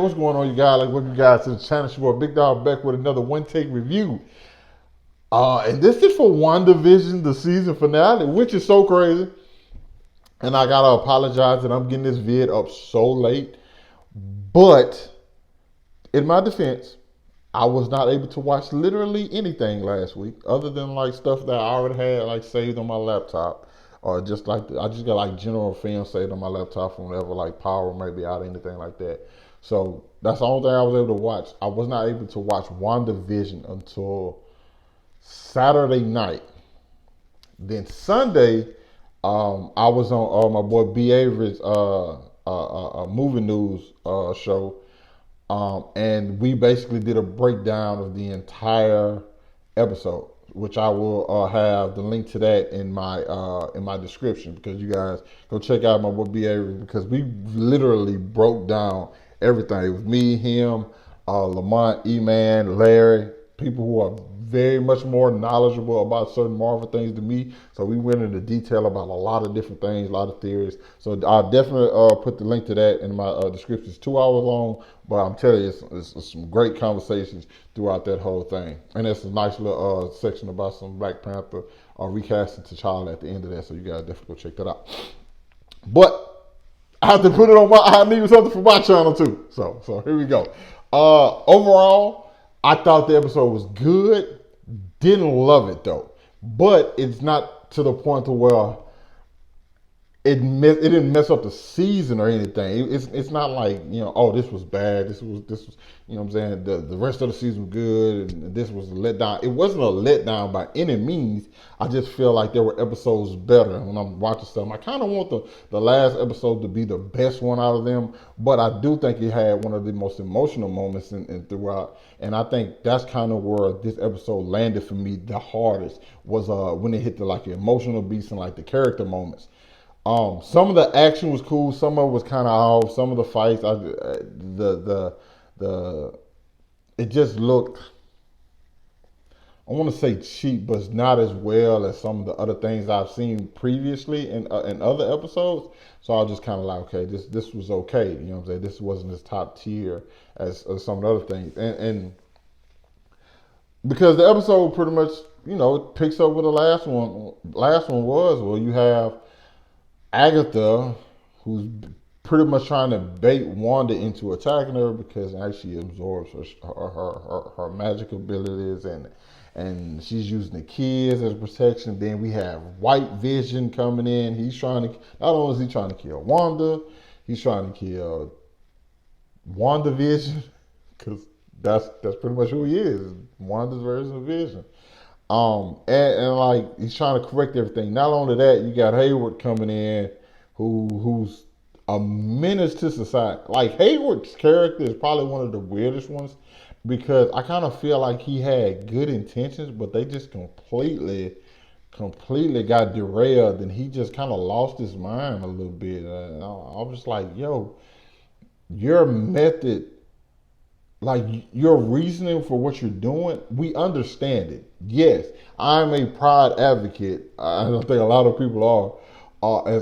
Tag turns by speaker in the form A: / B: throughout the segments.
A: What's going on, you guys? Welcome you guys to the channel. It's your boy Big Dog back with another one take review. And this is for Wandavision, the season finale, which is so crazy. And I gotta apologize that I'm getting this vid up so late. But in my defense, I was not able to watch literally anything last week other than like stuff that I already had like saved on my laptop. Or just like I just got like general film saved on my laptop from whenever like power might be out or anything like that. So that's the only thing I was able to watch. I was not able to watch WandaVision until Saturday night. Then Sunday, I was on my boy B. Avery's movie news show, and we basically did a breakdown of the entire episode, which I will have the link to that in my description, because you guys go check out my boy B. Avery, because we literally broke down everything. It was me, him, Lamont, E-Man, Larry, people who are very much more knowledgeable about certain Marvel things than me. So we went into detail about a lot of different things, a lot of theories. So I'll definitely put the link to that in my description. It's 2 hours long, but I'm telling you, it's some great conversations throughout that whole thing. And there's a nice little section about some Black Panther recasting T'Challa at the end of that. So you guys definitely go check that out. But I have to put it on I need something for my channel too. So here we go. Overall, I thought the episode was good. Didn't love it though. But it's not to the point to where it didn't mess up the season or anything. It's not like, oh, this was bad. This was you know what I'm saying, the rest of the season was good and this was a letdown. It wasn't a letdown by any means. I just feel like there were episodes better. When I'm watching stuff, I kind of want the last episode to be the best one out of them, but I do think it had one of the most emotional moments in throughout, and I think that's kind of where this episode landed for me the hardest, was when it hit the like the emotional beats and like the character moments. Some of the action was cool. Some of it was kind of off. Some of the fights, it just looked, I want to say cheap, but it's not as well as some of the other things I've seen previously in other episodes. So I was just kind of like, okay, this was okay. You know what I'm saying? This wasn't as top tier as some of the other things, and because the episode pretty much, it picks up where the last one was. Well, you have Agatha, who's pretty much trying to bait Wanda into attacking her because actually absorbs her magic abilities, and she's using the kids as protection. Then we have White Vision coming in. He's trying to, not only is he trying to kill Wanda, he's trying to kill Wandavision, because that's pretty much who he is, Wanda's version of Vision. And like he's trying to correct everything. Not only that, you got Hayward coming in, who's a menace to society. Like Hayward's character is probably one of the weirdest ones, because I kind of feel like he had good intentions, but they just completely got derailed, and he just kind of lost his mind a little bit. I was just like, yo, your method, like your reasoning for what you're doing, we understand it. Yes, I'm a pride advocate. I don't think a lot of people are. I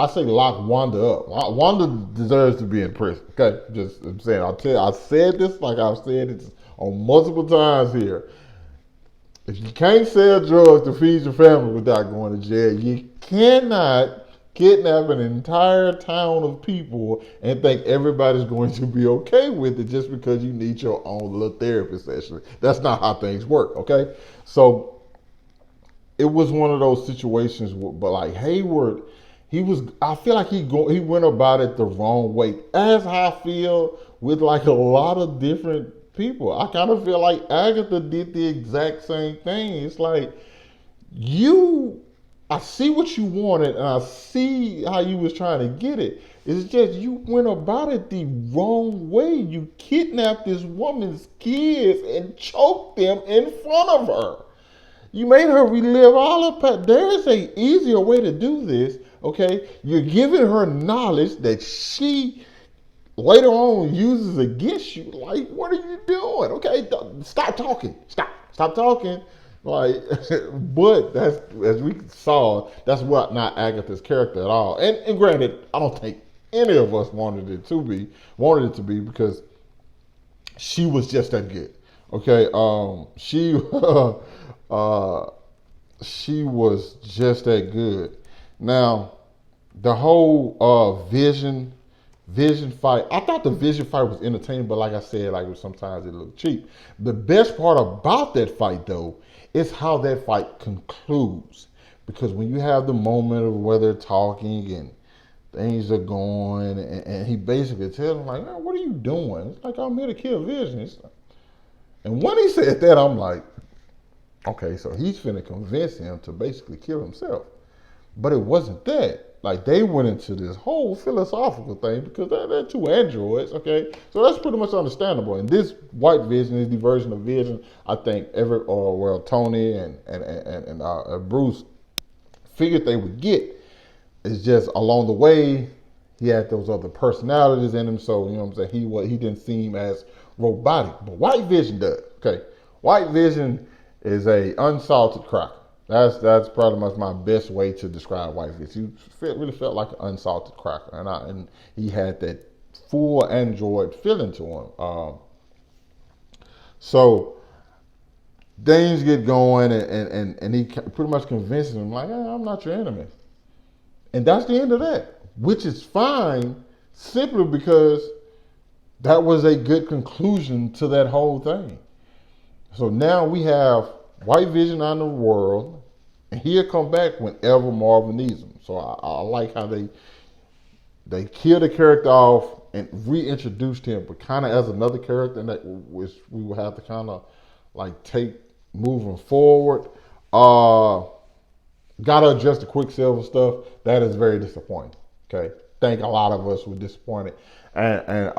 A: say lock Wanda up. Wanda deserves to be in prison. Okay, just I'm saying. I said this like I've said it on multiple times here. If you can't sell drugs to feed your family without going to jail, you cannot kidnap an entire town of people and think everybody's going to be okay with it just because you need your own little therapy session. That's not how things work, okay? So it was one of those situations, but like Hayward, I feel like he went about it the wrong way, as I feel with like a lot of different people. I kind of feel like Agatha did the exact same thing. It's like, I see what you wanted, and I see how you was trying to get it. It's just you went about it the wrong way. You kidnapped this woman's kids and choked them in front of her. You made her relive all of that. There's an easier way to do this, okay? You're giving her knowledge that she later on uses against you. Like, what are you doing? Okay, stop talking. Stop talking. Like, but that's, as we saw, that's not Agatha's character at all. And granted, I don't think any of us wanted it to be because she was just that good. Okay, uh, she was just that good. Now, the whole Vision fight. I thought the Vision fight was entertaining, but like I said, like sometimes it looked cheap. The best part about that fight, though, is how that fight concludes. Because when you have the moment of where they're talking and things are going, and he basically tells him like, "Man, what are you doing?" It's like, "I'm here to kill Vision." And when he said that, I'm like, okay, so he's finna convince him to basically kill himself. But it wasn't that. Like, they went into this whole philosophical thing because they're two androids, okay? So that's pretty much understandable. And this White Vision is the version of Vision I think Tony and Bruce figured they would get. It's just along the way, he had those other personalities in him, so, you know what I'm saying, he didn't seem as robotic. But White Vision does, okay? White Vision is a unsalted cracker. That's pretty much my best way to describe White Vision. He really felt like an unsalted cracker, and he had that full android feeling to him. So things get going, and he pretty much convinces him like, I'm not your enemy, and that's the end of that, which is fine, simply because that was a good conclusion to that whole thing. So now we have White Vision out in the world, and he'll come back whenever Marvel needs him. So I like how they killed the character off and reintroduced him, but kind of as another character that which we will have to kind of like take moving forward. Gotta adjust the Quicksilver stuff. That is very disappointing. Okay, think a lot of us were disappointed, and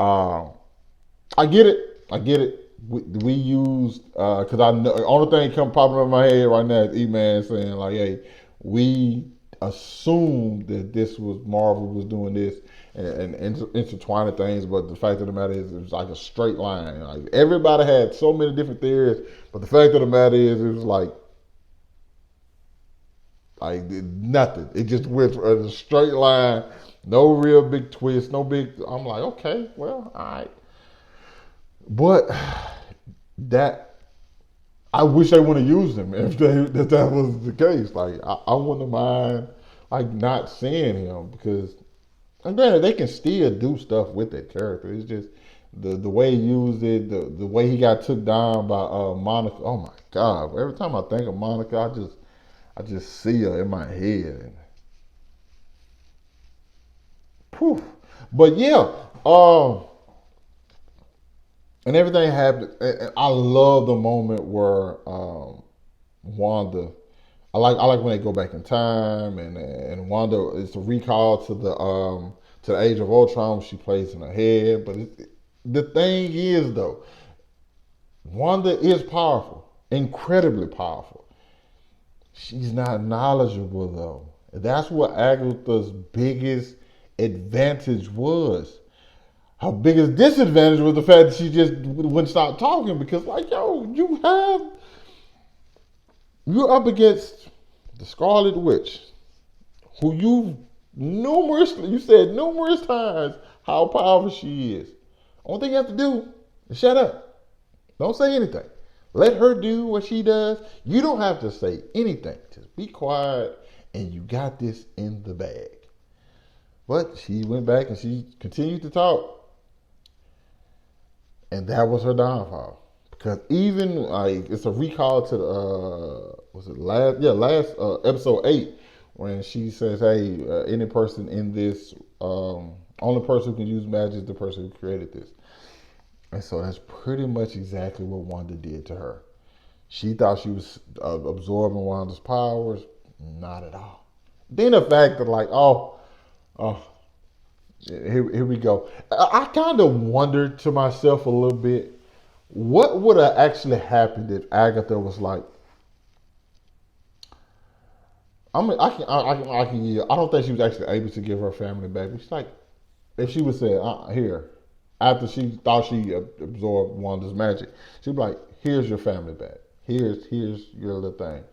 A: I get it. We used because I know the only thing come popping up in my head right now is E-Man saying like, "Hey, we assumed that this was Marvel was doing this and intertwining things, but the fact of the matter is it was like a straight line. Like everybody had so many different theories, but the fact of the matter is it was like nothing. It just went a straight line, no real big twist, no big. I'm like, okay, well, all right, but that I wish they wouldn't have used him if that was the case. Like I wouldn't mind like not seeing him because, and granted, they can still do stuff with that character. It's just the way he used it, the way he got took down by Monica. Oh my God! Every time I think of Monica, I just see her in my head. And, poof. But yeah, and everything happened. And I love the moment where Wanda. I like when they go back in time, and Wanda is a recall to the Age of Ultron. She plays in her head, but the thing is though, Wanda is powerful, incredibly powerful. She's not knowledgeable though. That's what Agatha's biggest advantage was. Her biggest disadvantage was the fact that she just wouldn't stop talking because, like, yo, you're up against the Scarlet Witch, who you said numerous times how powerful she is. Only thing you have to do is shut up. Don't say anything. Let her do what she does. You don't have to say anything. Just be quiet, and you got this in the bag. But she went back and she continued to talk. And that was her downfall. Because even like it's a recall to the last episode 8 when she says, "Hey, any person in this, only person who can use magic is the person who created this." And so that's pretty much exactly what Wanda did to her. She thought she was absorbing Wanda's powers. Not at all. Then the fact that like, here we go. I kind of wondered to myself a little bit, what would have actually happened if Agatha was like, I don't think she was actually able to give her family back. But she's like, if she would say, here, after she thought she absorbed Wanda's magic, she'd be like, here's your family back. Here's your little thing.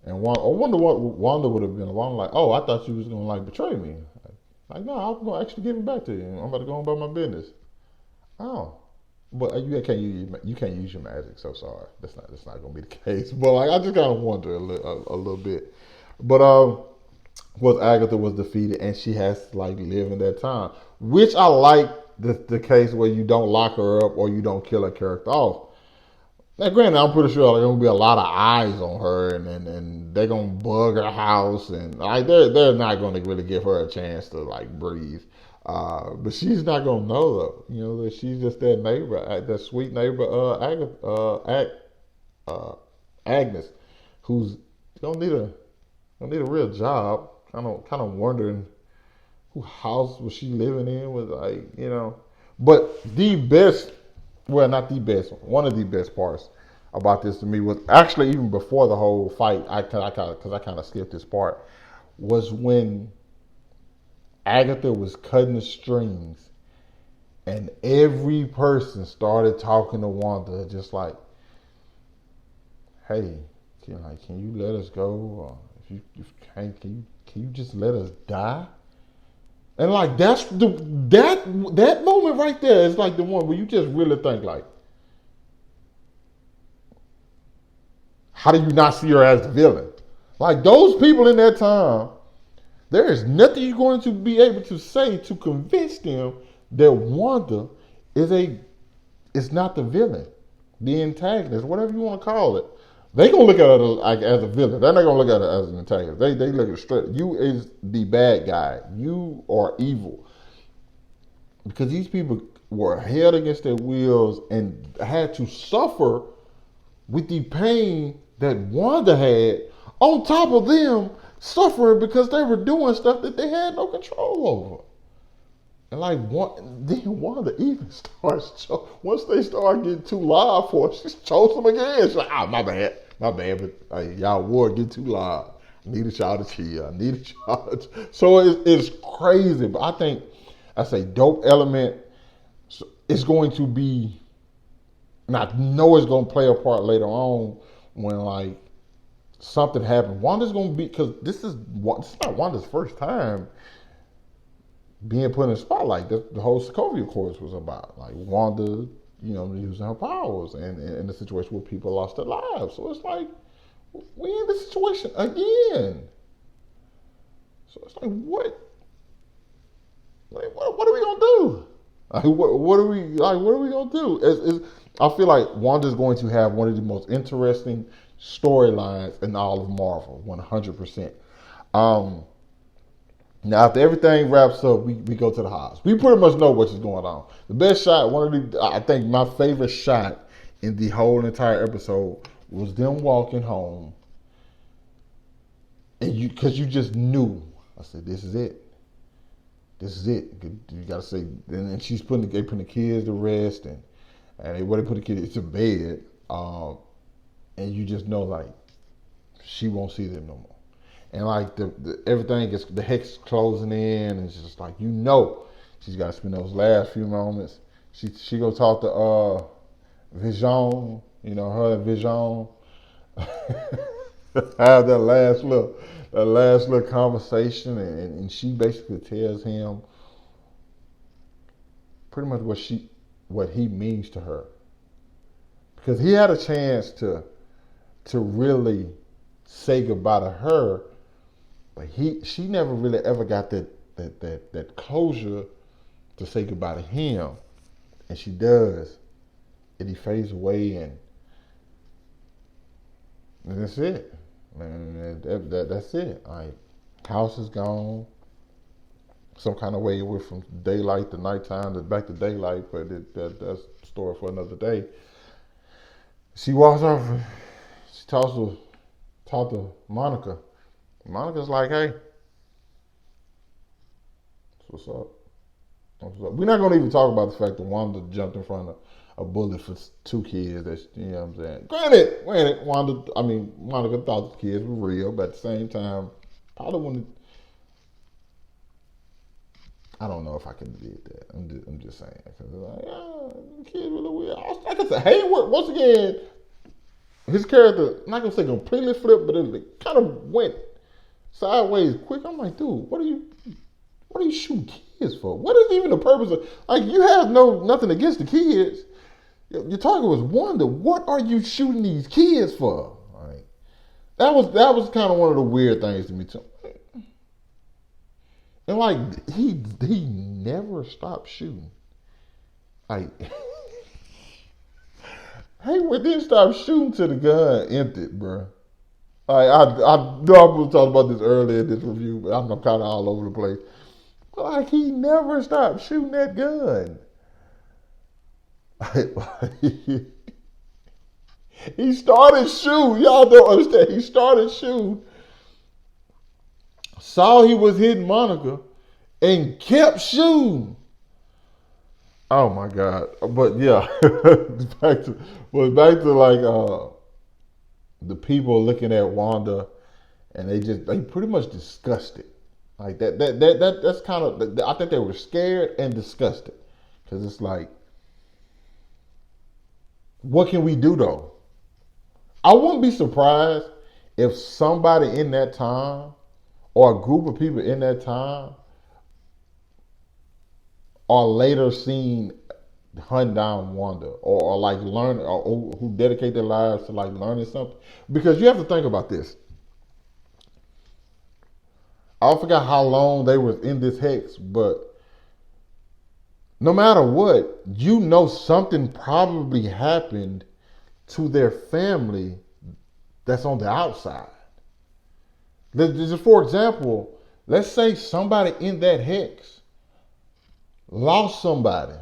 A: And I wonder what Wanda would have been. Wanda like, I thought she was going to like betray me. Like, no, I'm gonna actually give it back to you. I'm about to go on about my business. Oh, but you can't use your magic. So sorry, that's not gonna be the case. But like, I just kind of wonder a little bit. But was Agatha was defeated, and she has to like live in that time, which I like the case where you don't lock her up or you don't kill her character off. Now, granted, I'm pretty sure there's gonna be a lot of eyes on her, and they're gonna bug her house, and like they're not gonna really give her a chance to like breathe. But she's not gonna know though, that she's just that neighbor, that sweet neighbor, Agnes, who's gonna need a real job. Kind of wondering who house was she living in with, But the best, well, not the best, one of the best parts about this to me was actually even before the whole fight. Because I kind of skipped this part, was when Agatha was cutting the strings, and every person started talking to Wanda, just like, "Hey, can you let us go? Or if you can't, can you just let us die?" And like that moment right there is like the one where you just really think like, how do you not see her as the villain? Like those people in that time, there is nothing you're going to be able to say to convince them that Wanda is not the villain, the antagonist, whatever you want to call it. They gonna look at her like as a villain. They're not gonna look at her as an antagonist. They look at it straight. You is the bad guy. You are evil. Because these people were held against their wills and had to suffer with the pain that Wanda had, on top of them suffering because they were doing stuff that they had no control over. And like then Wanda even starts, once they start getting too loud for her, she chose them again. She's like, my bad, but y'all war get too loud. I needed y'all to chill. So it's crazy, but I think that's a dope element. It's going to be, and I know it's going to play a part later on when like something happens. Wanda's going to be, because this is not Wanda's first time being put in the spotlight. The whole Sokovia course was about like Wanda, using her powers and in the situation where people lost their lives. So it's like we in this situation again. So it's like what are we gonna do? Like what are we gonna do? I feel like Wanda's going to have one of the most interesting storylines in all of Marvel, 100%. Now, after everything wraps up, we go to the house. We pretty much know what's going on. The best shot, I think my favorite shot in the whole entire episode was them walking home. And because you just knew. I said, this is it. This is it. You got to say, and she's putting the kids to rest, and they put the kids to bed. And you just know, like, she won't see them no more. And like everything gets, the hex closing in, and it's just like, she's got to spend those last few moments. She go talk to Vision, her and Vision have that last little conversation, and she basically tells him pretty much what he means to her, because he had a chance to really say goodbye to her. But she never really ever got that closure to say goodbye to him, and she does, and he fades away, and that's it. Man, that's it. Like, house is gone. Some kind of way it went from daylight to nighttime to back to daylight, but that's a story for another day. She walks off. She talks to Monica. Monica's like, hey, what's up? We're not going to even talk about the fact that Wanda jumped in front of a bullet for 2 kids. You know what I'm saying? Granted, Monica thought the kids were real, but at the same time, probably wouldn't. I don't know if I could have did that. I'm just saying. Because the kids were a little weird. Like I said, Hayward, once again, his character, I'm not going to say completely flipped, but it kind of went sideways quick. I'm like, dude, what are you what are you shooting kids for? What is even the purpose of, like, you have nothing against the kids. Your target was Wanda. What are you shooting these kids for? Like, that was kind of one of the weird things to me too. And like he never stopped shooting. Like Hayward didn't stop shooting till the gun emptied, bro. Like, I know I was talking about this earlier in this review, but I'm kind of all over the place. But like, he never stopped shooting that gun. He started shooting. Y'all don't understand. He started shooting. Saw he was hitting Monica and kept shooting. Oh my God. But yeah. back to like the people looking at Wanda and they pretty much disgusted. Like that's kind of, I think they were scared and disgusted. Cause it's like, what can we do though? I wouldn't be surprised if somebody in that time or a group of people in that time are later seen hunt down Wanda or like learn or who dedicate their lives to like learning something. Because you have to think about this. I forgot how long they was in this hex, but no matter what, you know something probably happened to their family that's on the outside. Just for example, let's say somebody in that hex lost somebody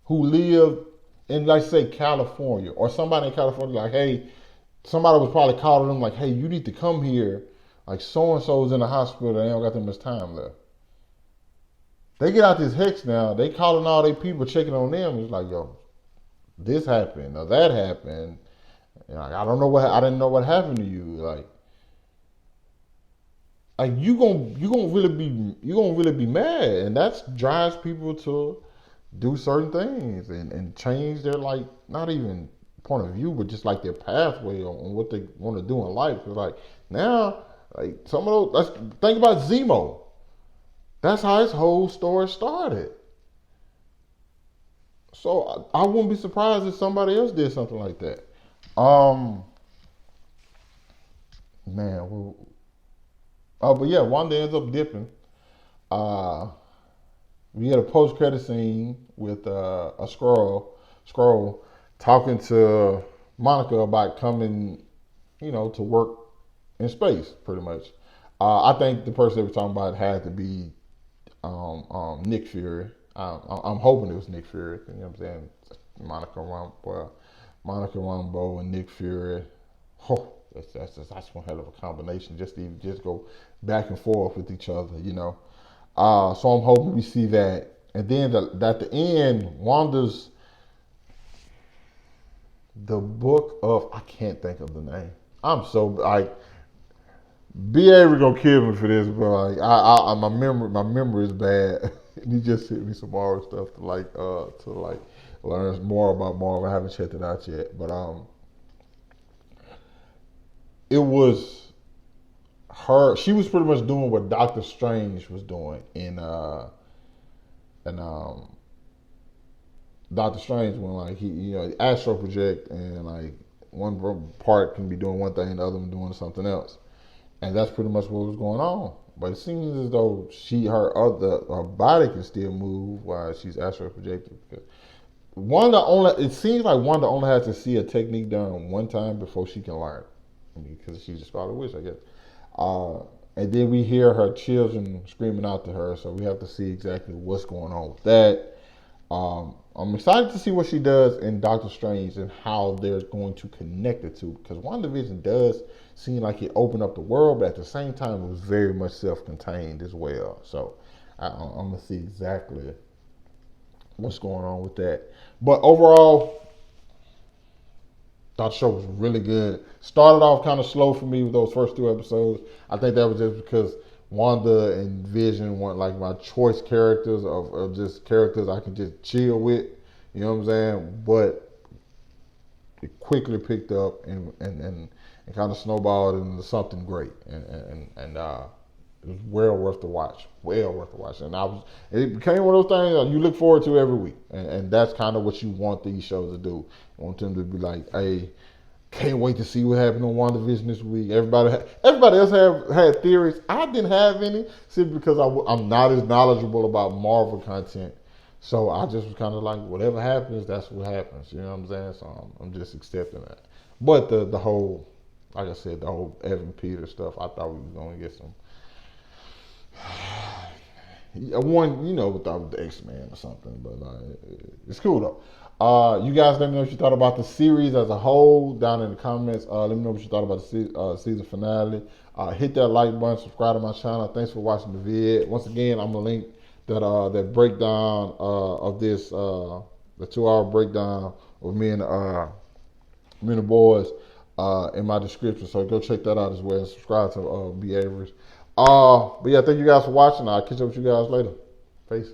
A: who lived in, like, say, California, or somebody in California, like, hey, somebody was probably calling them, like, hey, you need to come here. Like, so-and-so's in the hospital, they don't got that much time left. They get out this hex now, they calling all their people, checking on them. It's like, yo, this happened, or that happened. Like, I didn't know what happened to you. Like you gonna really be mad, and that drives people to do certain things and change their, like, not even point of view, but just like their pathway on what they want to do in life. It's like now, like, some of those. Let's think about Zemo. That's how his whole story started. So I wouldn't be surprised if somebody else did something like that. Man, but yeah, Wanda ends up dipping. Uh, we had a post credit scene with a scroll talking to Monica about coming, to work in space, pretty much. I think the person they were talking about had to be Nick Fury. I'm hoping it was Nick Fury. You know what I'm saying? Monica Rambeau and Nick Fury. Oh, that's one hell of a combination. Just to even just go back and forth with each other, So I'm hoping we see that. And then at the end, Wanda's the book of, I can't think of the name. I'm so like, BA was gonna kill me for this, but like my memory is bad. He just sent me some Marvel stuff to learn more about Marvel. I haven't checked it out yet, but it was her. She was pretty much doing what Doctor Strange was doing in Doctor Strange, when like he astral project, and like one part can be doing one thing, the other one doing something else. And that's pretty much what was going on. But it seems as though her body can still move while she's astral projected. It seems like Wanda only has to see a technique done one time before she can learn. Because she's just Scarlet Witch, I guess. And then we hear her children screaming out to her, so we have to see exactly what's going on with that. I'm excited to see what she does in Doctor Strange and how they're going to connect the two. Because WandaVision does seem like it opened up the world, but at the same time, it was very much self-contained as well. So I'm going to see exactly what's going on with that. But overall, thought the show was really good. Started off kind of slow for me with those first 2 episodes. I think that was just because Wanda and Vision weren't like my choice characters of just characters I can just chill with. You know what I'm saying? But it quickly picked up and kind of snowballed into something great. And It was well worth the watch. Well worth the watch. And it became one of those things that you look forward to every week. And that's kind of what you want these shows to do. You want them to be like, hey, can't wait to see what happened on WandaVision this week. Everybody else had theories. I didn't have any simply because I'm not as knowledgeable about Marvel content. So I just was kind of like, whatever happens, that's what happens. You know what I'm saying? So I'm just accepting that. But the whole, like I said, the whole Evan Peters stuff, I thought we were going to get some one, without the X-Men or something. But it's cool though. You guys let me know what you thought about the series as a whole down in the comments. Let me know what you thought about the season finale. Hit that like button, subscribe to my channel. Thanks for watching the vid. Once again, I'm gonna link that breakdown of this the 2-hour breakdown of me and the boys in my description. So go check that out as well. Subscribe to B. Avery's. But yeah, thank you guys for watching. I'll catch up with you guys later. Peace.